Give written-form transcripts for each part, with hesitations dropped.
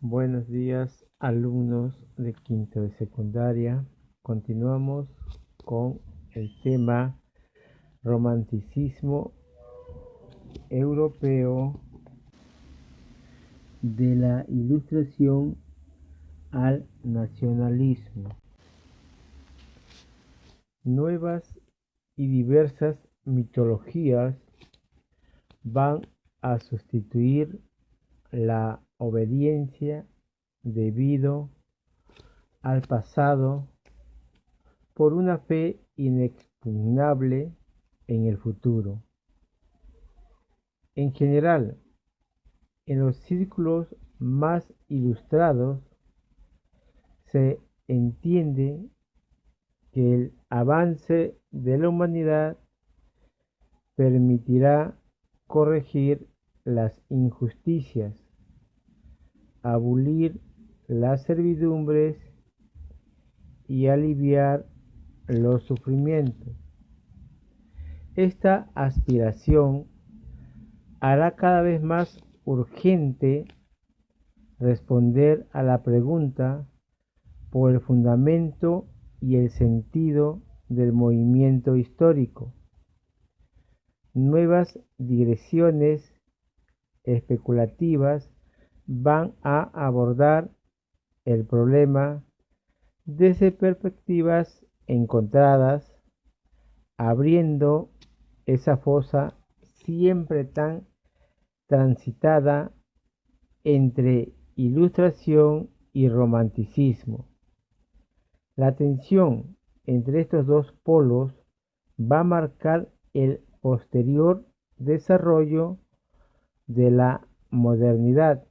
Buenos días, alumnos de quinto de secundaria. Continuamos con el tema romanticismo europeo de la Ilustración al nacionalismo. Nuevas y diversas mitologías van a sustituir la obediencia debido al pasado por una fe inexpugnable en el futuro. En general, en los círculos más ilustrados se entiende que el avance de la humanidad permitirá corregir las injusticias, abolir las servidumbres y aliviar los sufrimientos. Esta aspiración hará cada vez más urgente responder a la pregunta por el fundamento y el sentido del movimiento histórico. Nuevas digresiones especulativas van a abordar el problema desde perspectivas encontradas, abriendo esa fosa siempre tan transitada entre ilustración y romanticismo. La tensión entre estos dos polos va a marcar el posterior desarrollo de la modernidad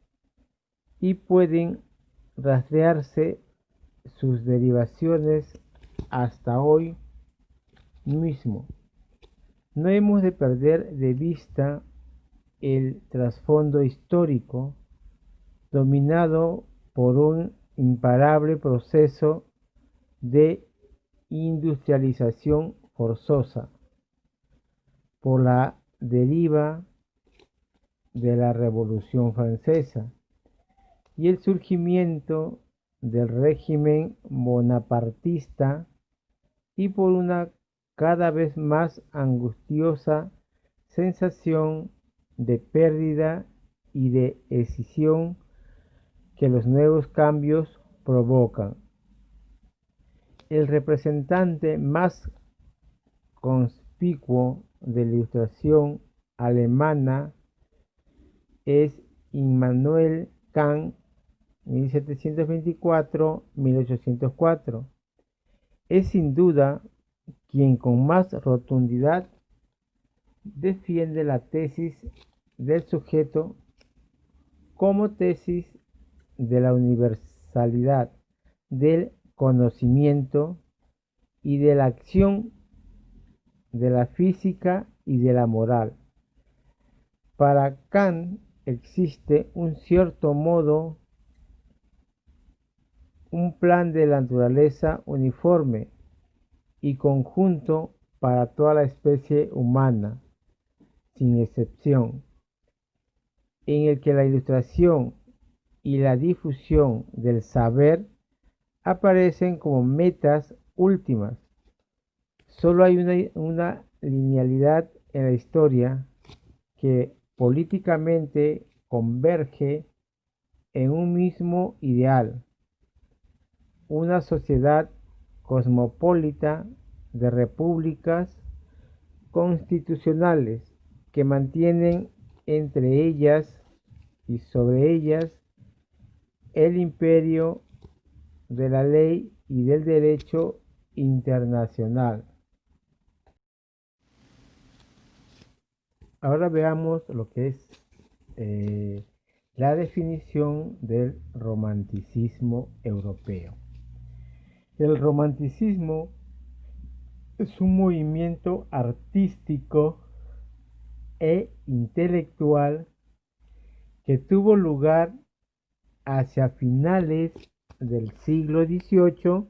y pueden rastrearse sus derivaciones hasta hoy mismo. No hemos de perder de vista el trasfondo histórico dominado por un imparable proceso de industrialización forzosa, por la deriva de la Revolución Francesa y el surgimiento del régimen bonapartista y por una cada vez más angustiosa sensación de pérdida y de escisión que los nuevos cambios provocan. El representante más conspicuo de la Ilustración alemana es Immanuel Kant, 1724-1804. Es sin duda quien con más rotundidad defiende la tesis del sujeto como tesis de la universalidad del conocimiento y de la acción de la física y de la moral. Para Kant existe un cierto modo, un plan de la naturaleza uniforme y conjunto para toda la especie humana, sin excepción, en el que la ilustración y la difusión del saber aparecen como metas últimas. Solo hay una linealidad en la historia que políticamente converge en un mismo ideal, una sociedad cosmopolita de repúblicas constitucionales que mantienen entre ellas y sobre ellas el imperio de la ley y del derecho internacional. Ahora veamos lo que es la definición del romanticismo europeo. El romanticismo es un movimiento artístico e intelectual que tuvo lugar hacia finales del siglo XVIII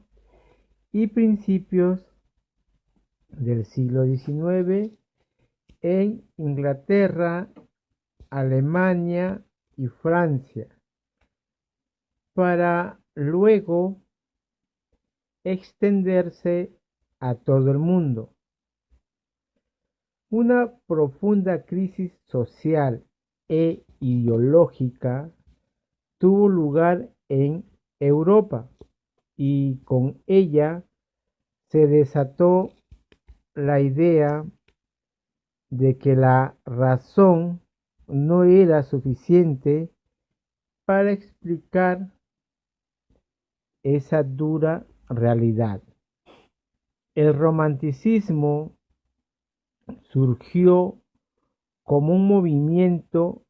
y principios del siglo XIX en Inglaterra, Alemania y Francia, para luego extenderse a todo el mundo. Una profunda crisis social e ideológica tuvo lugar en Europa y con ella se desató la idea de que la razón no era suficiente para explicar esa dura realidad. El romanticismo surgió como un movimiento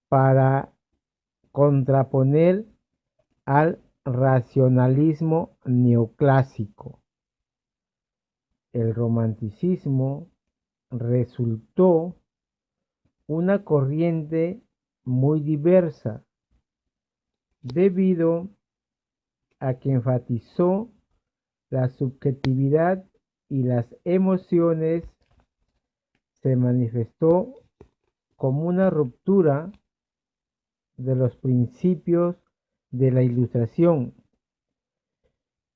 para contraponer al racionalismo neoclásico. El romanticismo resultó una corriente muy diversa debido a que enfatizó la subjetividad y las emociones. Se manifestó como una ruptura de los principios de la Ilustración,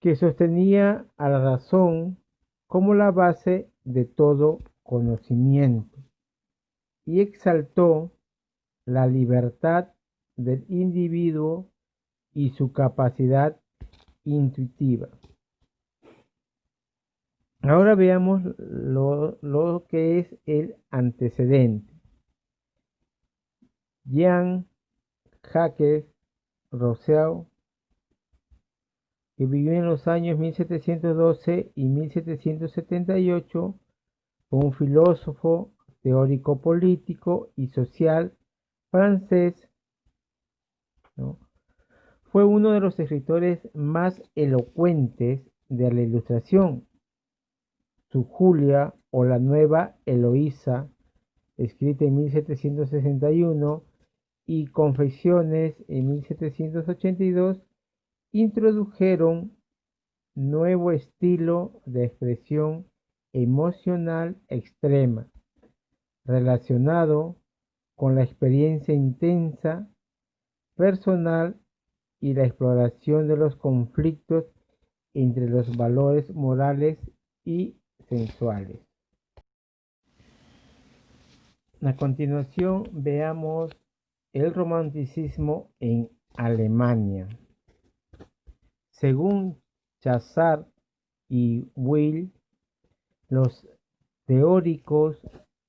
que sostenía a la razón como la base de todo conocimiento, y exaltó la libertad del individuo y su capacidad intuitiva. Ahora veamos lo que es el antecedente. Jean-Jacques Rousseau, que vivió en los años 1712 y 1778, fue un filósofo, teórico político y social francés, ¿no? Fue uno de los escritores más elocuentes de la Ilustración. Su Julia o la Nueva Eloísa, escrita en 1761, y Confesiones en 1782, introdujeron nuevo estilo de expresión emocional extrema, relacionado con la experiencia intensa, personal y la exploración de los conflictos entre los valores morales y sensuales. A continuación veamos el romanticismo en Alemania. Según Chazard y Weil, los teóricos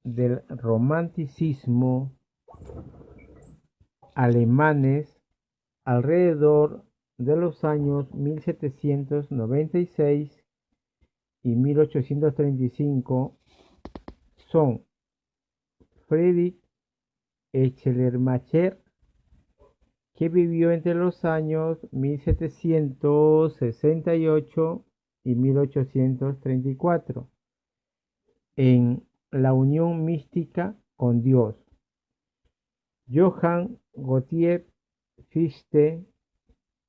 del romanticismo alemanes alrededor de los años 1796 y 1835 son Friedrich Schleiermacher, que vivió entre los años 1768 y 1834 en la unión mística con Dios. Johann Gottlieb Fichte,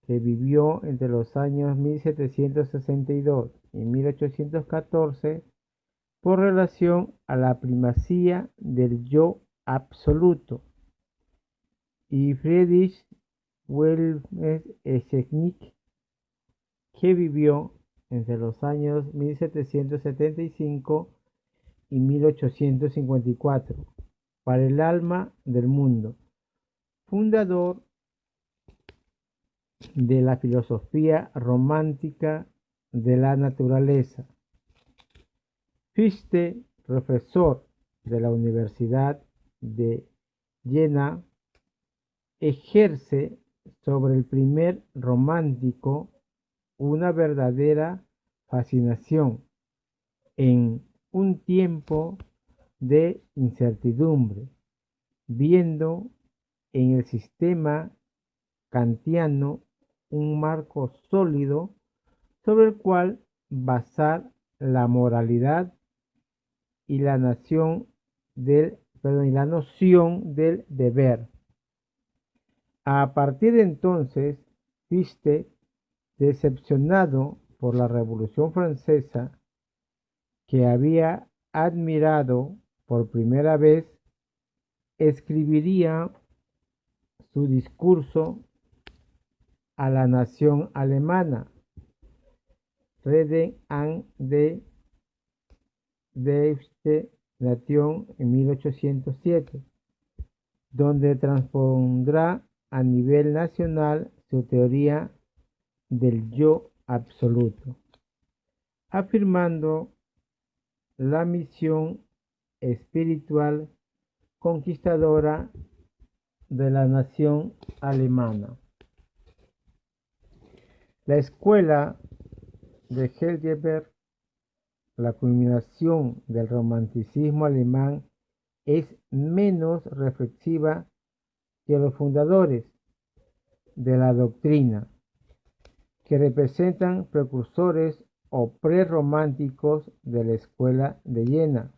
que vivió entre los años 1762 y 1814 por relación a la primacía del yo absoluto, y Friedrich Wilhelm Schnick, que vivió entre los años 1775 y 1854, para el alma del mundo, fundador de la filosofía romántica de la naturaleza. Fichte, profesor de la Universidad de Jena, ejerce sobre el primer romántico una verdadera fascinación en un tiempo de incertidumbre, viendo en el sistema kantiano un marco sólido sobre el cual basar la moralidad y la noción del deber. A partir de entonces, Fichte, decepcionado por la Revolución Francesa, que había admirado por primera vez, escribiría su discurso a la nación alemana, Reden an der Deutschen Nation en 1807, donde transpondrá a nivel nacional su teoría del yo absoluto, afirmando la misión espiritual conquistadora de la nación alemana. La escuela de Heidelberg, la culminación del romanticismo alemán, es menos reflexiva que los fundadores de la doctrina, que representan precursores o prerrománticos de la escuela de Jena.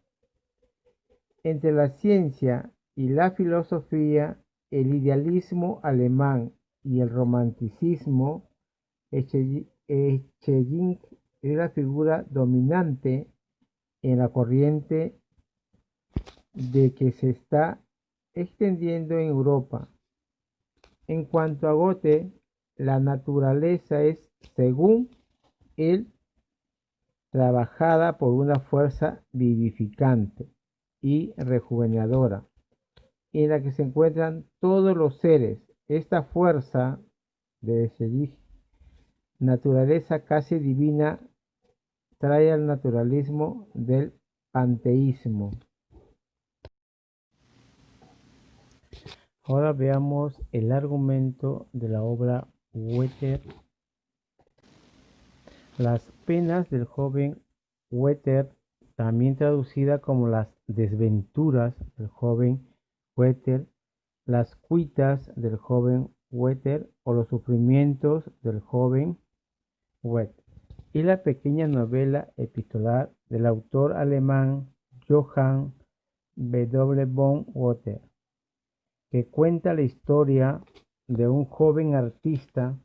Entre la ciencia y la filosofía, el idealismo alemán y el romanticismo, Schelling es la figura dominante en la corriente de que se está extendiendo en Europa. En cuanto a Goethe, la naturaleza es, según él, trabajada por una fuerza vivificante y rejuvenecedora, en la que se encuentran todos los seres. Esta fuerza de Schelling, naturaleza casi divina, trae al naturalismo del panteísmo. Ahora veamos el argumento de la obra Werther. Las penas del joven Werther, también traducida como las desventuras del joven Werther, las cuitas del joven Werther o los sufrimientos del joven Werther, y la pequeña novela epistolar del autor alemán Johann W. von Goethe, que cuenta la historia de un joven artista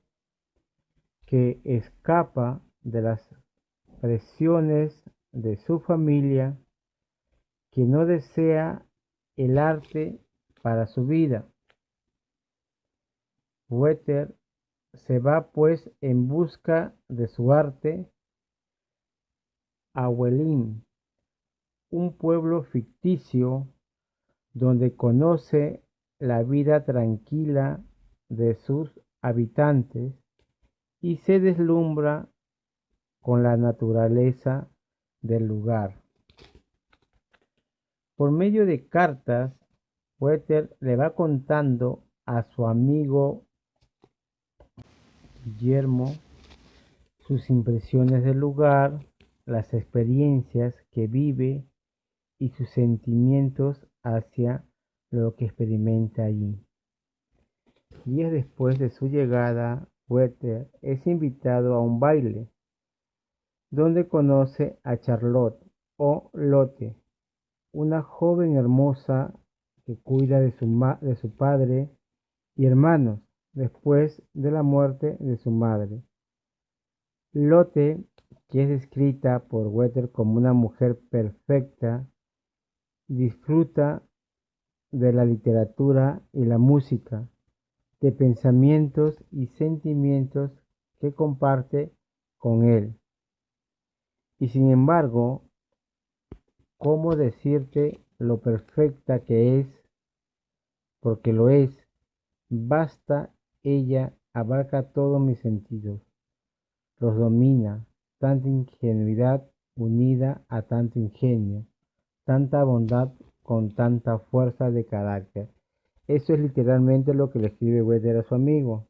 que escapa de las presiones de su familia, que no desea el arte para su vida. Werther se va pues en busca de su arte a Wellin, un pueblo ficticio donde conoce la vida tranquila de sus habitantes y se deslumbra con la naturaleza del lugar. Por medio de cartas, Werther le va contando a su amigo Guillermo sus impresiones del lugar, las experiencias que vive y sus sentimientos hacia lo que experimenta allí. Días después de su llegada, Werther es invitado a un baile, donde conoce a Charlotte o Lotte, una joven hermosa que cuida de su padre y hermanos después de la muerte de su madre. Lotte, que es descrita por Werther como una mujer perfecta, disfruta de la literatura y la música, de pensamientos y sentimientos que comparte con él. Y sin embargo, ¿cómo decirte lo perfecta que es? Porque lo es. Basta, ella abarca todos mis sentidos, los domina, tanta ingenuidad unida a tanto ingenio, tanta bondad con tanta fuerza de carácter. Eso es literalmente lo que le escribe Werther a su amigo.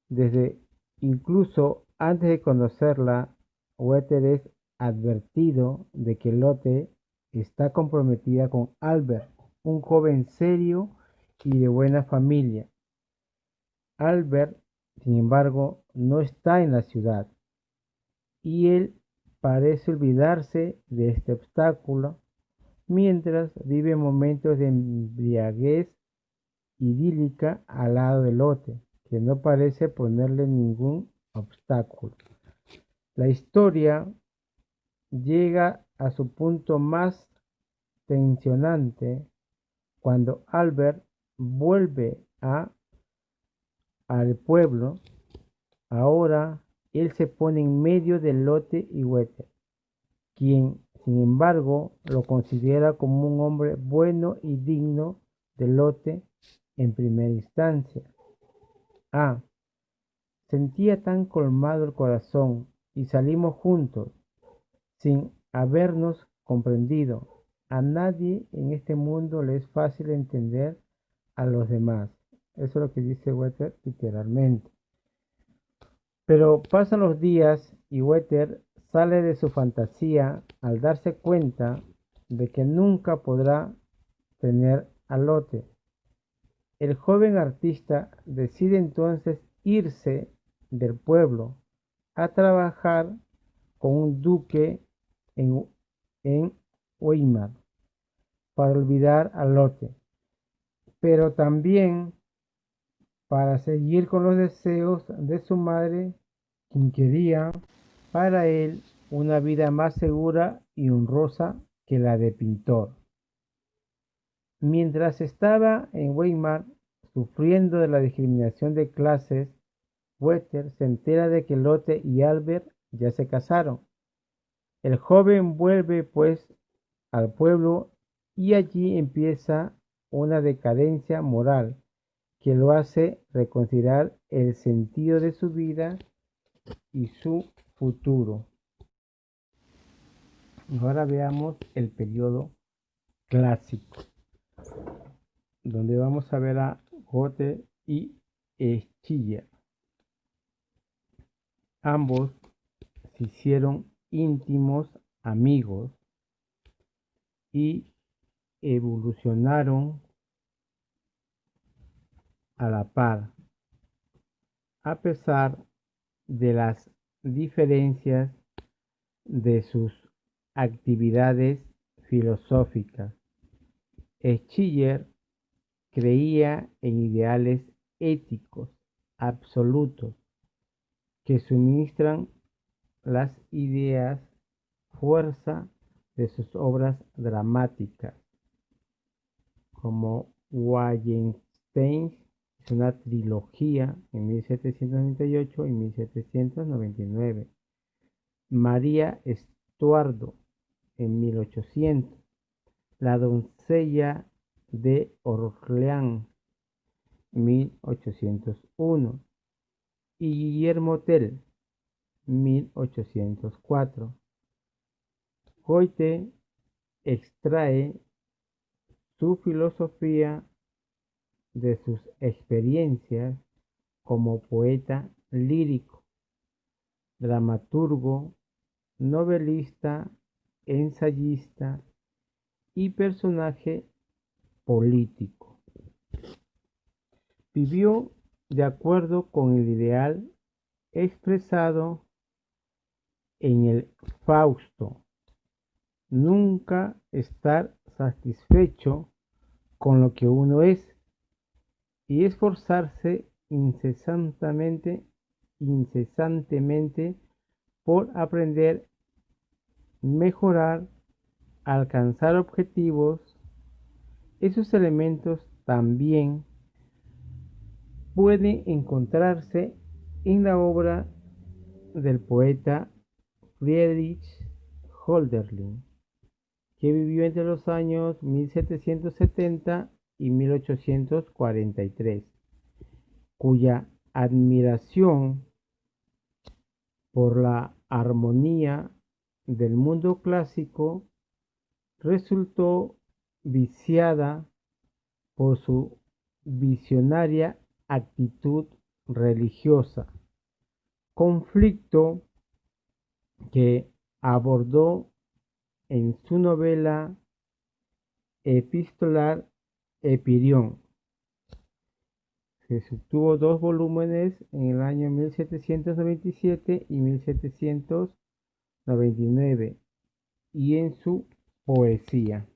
Desde incluso antes de conocerla, Werther es advertido de que Lotte está comprometida con Albert, un joven serio y de buena familia. Albert, sin embargo, no está en la ciudad, y él parece olvidarse de este obstáculo, mientras vive momentos de embriaguez idílica al lado de Lotte, que no parece ponerle ningún obstáculo. La historia llega a su punto más tensionante cuando Albert vuelve a al pueblo, ahora él se pone en medio de Lotte y Werther, quien, sin embargo, lo considera como un hombre bueno y digno de Lotte en primera instancia. Sentía tan colmado el corazón y salimos juntos, sin habernos comprendido. A nadie en este mundo le es fácil entender a los demás. Eso es lo que dice Werther literalmente. Pero pasan los días y Werther sale de su fantasía al darse cuenta de que nunca podrá tener a Lotte. El joven artista decide entonces irse del pueblo a trabajar con un duque en Weimar para olvidar a Lotte, pero también para seguir con los deseos de su madre, quien quería para él una vida más segura y honrosa que la de pintor. Mientras estaba en Weimar, sufriendo de la discriminación de clases, Werther se entera de que Lotte y Albert ya se casaron. El joven vuelve pues al pueblo y allí empieza una decadencia moral que lo hace reconsiderar el sentido de su vida y su futuro. Ahora veamos el periodo clásico, donde vamos a ver a Goethe y Schiller. Ambos se hicieron íntimos amigos y evolucionaron a la par, a pesar de las diferencias de sus actividades filosóficas. Schiller creía en ideales éticos absolutos que suministran las ideas fuerza de sus obras dramáticas, como Wallenstein, es una trilogía en 1798 y 1799, María Estuardo en 1800, La doncella de Orleans 1801 y Guillermo Tell 1804. Goethe extrae su filosofía de sus experiencias como poeta lírico, dramaturgo, novelista, ensayista y personaje político. Vivió de acuerdo con el ideal expresado en el Fausto, nunca estar satisfecho con lo que uno es y esforzarse incesantemente por aprender, mejorar, alcanzar objetivos. Esos elementos también pueden encontrarse en la obra del poeta Friedrich Hölderlin, que vivió entre los años 1770 y 1843, cuya admiración por la armonía del mundo clásico resultó viciada por su visionaria actitud religiosa, conflicto que abordó en su novela epistolar Epirión, que tuvo 2 volúmenes en el año 1797 y 1799, y en su poesía.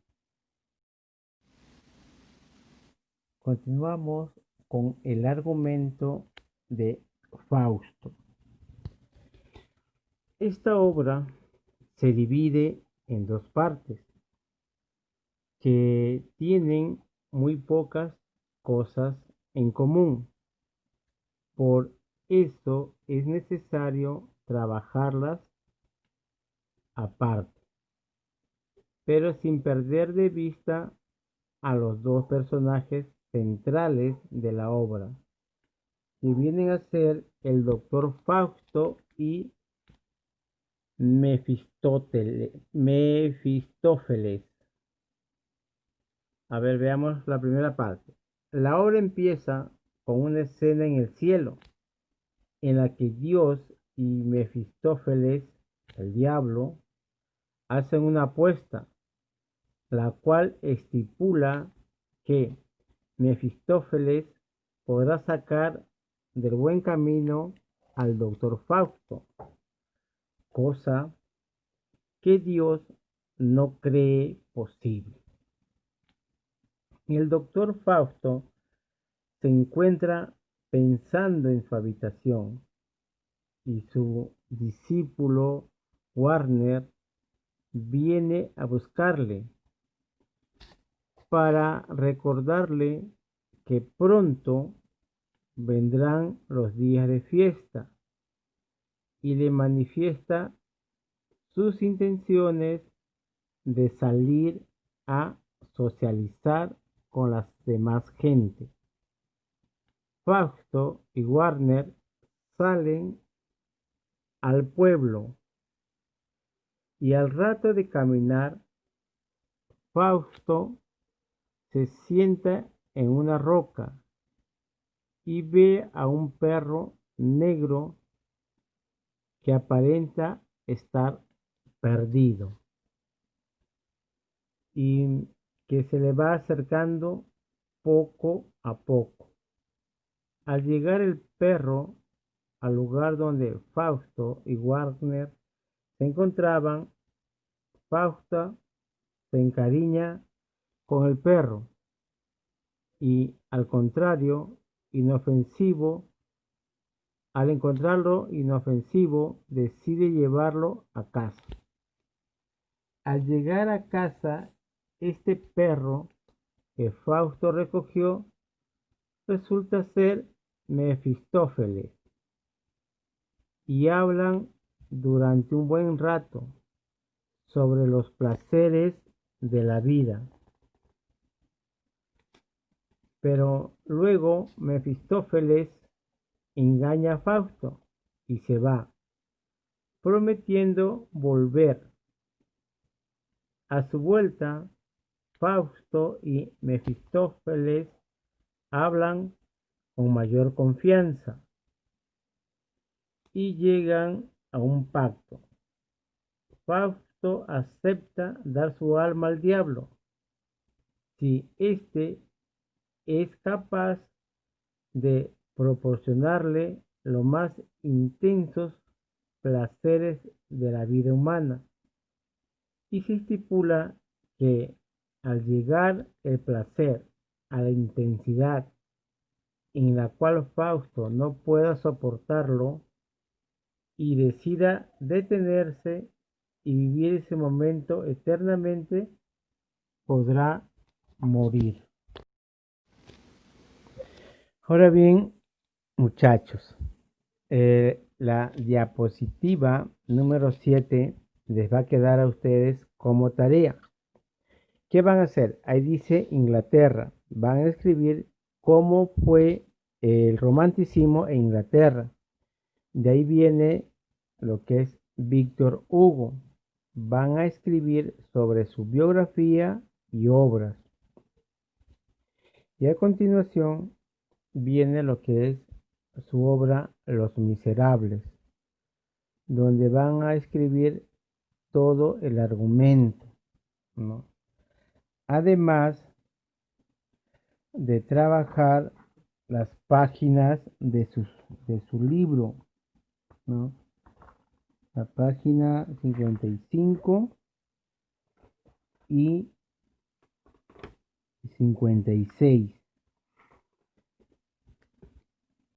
Continuamos con el argumento de Fausto. Esta obra se divide en 2 partes que tienen muy pocas cosas en común. Por eso es necesario trabajarlas aparte, pero sin perder de vista a los dos personajes centrales de la obra, que vienen a ser el doctor Fausto y Mefistófeles. A ver, veamos la primera parte. La obra empieza con una escena en el cielo, en la que Dios y Mefistófeles, el diablo, hacen una apuesta, la cual estipula que Mefistófeles podrá sacar del buen camino al doctor Fausto, cosa que Dios no cree posible. El doctor Fausto se encuentra pensando en su habitación y su discípulo Warner viene a buscarle para recordarle que pronto vendrán los días de fiesta y le manifiesta sus intenciones de salir a socializar con las demás gente. Fausto y Warner salen al pueblo y al rato de caminar, Fausto se sienta en una roca y ve a un perro negro que aparenta estar perdido y que se le va acercando poco a poco. Al llegar el perro al lugar donde Fausto y Warner se encontraban, Fausto se encariña con el perro y, al encontrarlo inofensivo, decide llevarlo a casa. Al llegar a casa, este perro que Fausto recogió resulta ser Mefistófeles y hablan durante un buen rato sobre los placeres de la vida. Pero luego Mefistófeles engaña a Fausto y se va, prometiendo volver. A su vuelta, Fausto y Mefistófeles hablan con mayor confianza y llegan a un pacto. Fausto acepta dar su alma al diablo si éste es capaz de proporcionarle los más intensos placeres de la vida humana, y se estipula que al llegar el placer a la intensidad en la cual Fausto no pueda soportarlo y decida detenerse y vivir ese momento eternamente, podrá morir. Ahora bien, muchachos, la diapositiva número 7 les va a quedar a ustedes como tarea. ¿Qué van a hacer? Ahí dice Inglaterra. Van a escribir cómo fue el romanticismo en Inglaterra. De ahí viene lo que es Víctor Hugo. Van a escribir sobre su biografía y obras. Y a continuación viene lo que es su obra Los Miserables, donde van a escribir todo el argumento, ¿no? Además de trabajar las páginas de su libro, ¿no? La página 55 y 56.